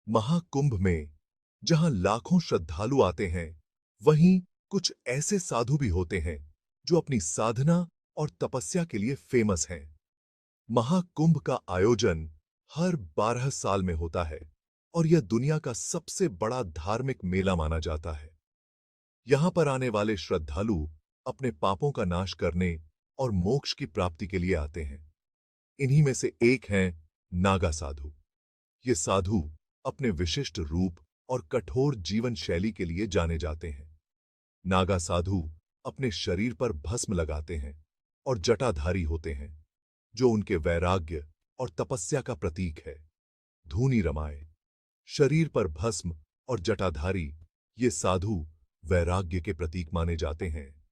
महाकुंभ में जहां लाखों श्रद्धालु आते हैं, वहीं कुछ ऐसे साधु भी होते हैं जो अपनी साधना और तपस्या के लिए फेमस हैं। महाकुंभ का आयोजन हर 12 साल में होता है और यह दुनिया का सबसे बड़ा धार्मिक मेला माना जाता है। यहां पर आने वाले श्रद्धालु अपने पापों का नाश करने और मोक्ष की प्राप्ति के लिए आते हैं। इन्हीं में से एक हैं नागा साधु। ये साधु अपने विशिष्ट रूप और कठोर जीवन शैली के लिए जाने जाते हैं। नागा साधु अपने शरीर पर भस्म लगाते हैं और जटाधारी होते हैं, जो उनके वैराग्य और तपस्या का प्रतीक है। धूनी रमाए, शरीर पर भस्म और जटाधारी ये साधु वैराग्य के प्रतीक माने जाते हैं।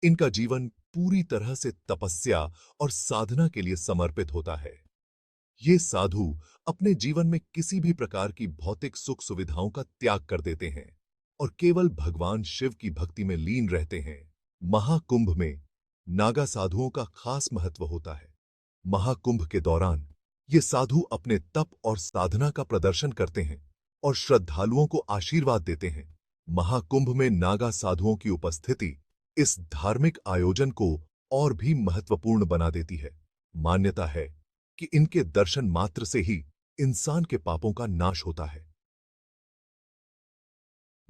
इनका जीवन पूरी तरह से तपस्या और साधना के लिए समर्पित होता है। ये साधु अपने जीवन में किसी भी प्रकार की भौतिक सुख सुविधाओं का त्याग कर देते हैं और केवल भगवान शिव की भक्ति में लीन रहते हैं। महाकुंभ में नागा साधुओं का खास महत्व होता है। महाकुंभ के दौरान ये साधु अपने तप और साधना का प्रदर्शन करते हैं और श्रद्धालुओं को आशीर्वाद देते हैं। महाकुंभ में नागा साधुओं की उपस्थिति इस धार्मिक आयोजन को और भी महत्वपूर्ण बना देती है। मान्यता है कि इनके दर्शन मात्र से ही इंसान के पापों का नाश होता है।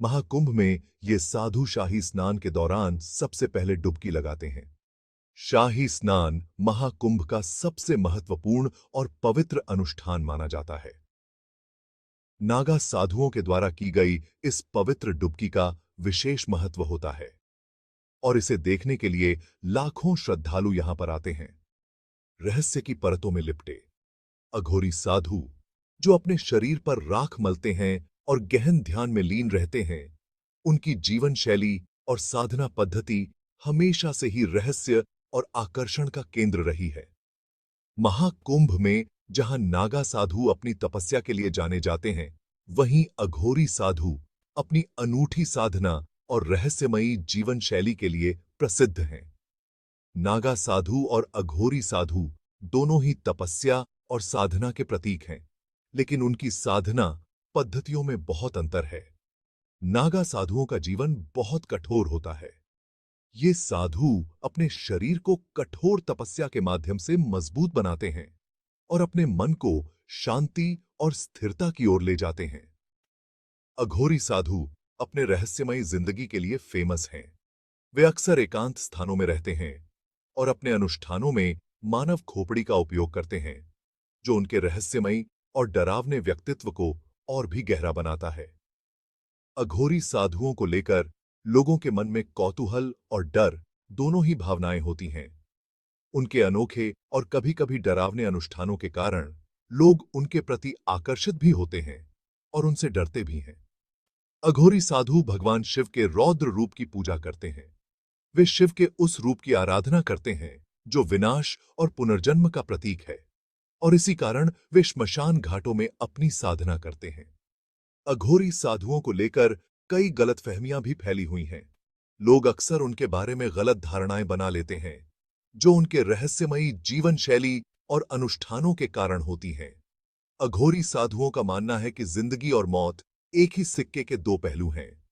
महाकुंभ में ये साधु शाही स्नान के दौरान सबसे पहले डुबकी लगाते हैं। शाही स्नान महाकुंभ का सबसे महत्वपूर्ण और पवित्र अनुष्ठान माना जाता है। नागा साधुओं के द्वारा की गई इस पवित्र डुबकी का विशेष महत्व होता है और इसे देखने के लिए लाखों श्रद्धालु यहां पर आते हैं। रहस्य की परतों में लिपटे अघोरी साधु, जो अपने शरीर पर राख मलते हैं और गहन ध्यान में लीन रहते हैं, उनकी जीवन शैली और साधना पद्धति हमेशा से ही रहस्य और आकर्षण का केंद्र रही है। महाकुंभ में जहां नागा साधु अपनी तपस्या के लिए जाने जाते हैं, वहीं अघोरी साधु अपनी अनूठी साधना और रहस्यमयी जीवन शैली के लिए प्रसिद्ध हैं। नागा साधु और अघोरी साधु दोनों ही तपस्या और साधना के प्रतीक हैं, लेकिन उनकी साधना पद्धतियों में बहुत अंतर है। नागा साधुओं का जीवन बहुत कठोर होता है। ये साधु अपने शरीर को कठोर तपस्या के माध्यम से मजबूत बनाते हैं और अपने मन को शांति और स्थिरता की ओर ले जाते हैं। अघोरी साधु अपने रहस्यमयी जिंदगी के लिए फेमस हैं। वे अक्सर एकांत स्थानों में रहते हैं और अपने अनुष्ठानों में मानव खोपड़ी का उपयोग करते हैं, जो उनके रहस्यमयी और डरावने व्यक्तित्व को और भी गहरा बनाता है। अघोरी साधुओं को लेकर लोगों के मन में कौतूहल और डर दोनों ही भावनाएं होती हैं। उनके अनोखे और कभी-कभी डरावने अनुष्ठानों के कारण लोग उनके प्रति आकर्षित भी होते हैं और उनसे डरते भी हैं। अघोरी साधु भगवान शिव के रौद्र रूप की पूजा करते हैं। वे शिव के उस रूप की आराधना करते हैं जो विनाश और पुनर्जन्म का प्रतीक है, और इसी कारण वे श्मशान घाटों में अपनी साधना करते हैं। अघोरी साधुओं को लेकर कई गलतफहमियां भी फैली हुई हैं। लोग अक्सर उनके बारे में गलत धारणाएं बना लेते हैं, जो उनके रहस्यमयी जीवन शैली और अनुष्ठानों के कारण होती हैं। अघोरी साधुओं का मानना है कि जिंदगी और मौत एक ही सिक्के के दो पहलू हैं।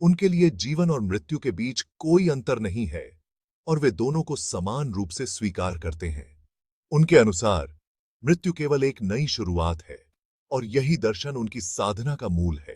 उनके लिए जीवन और मृत्यु के बीच कोई अंतर नहीं है और वे दोनों को समान रूप से स्वीकार करते हैं। उनके अनुसार मृत्यु केवल एक नई शुरुआत है और यही दर्शन उनकी साधना का मूल है।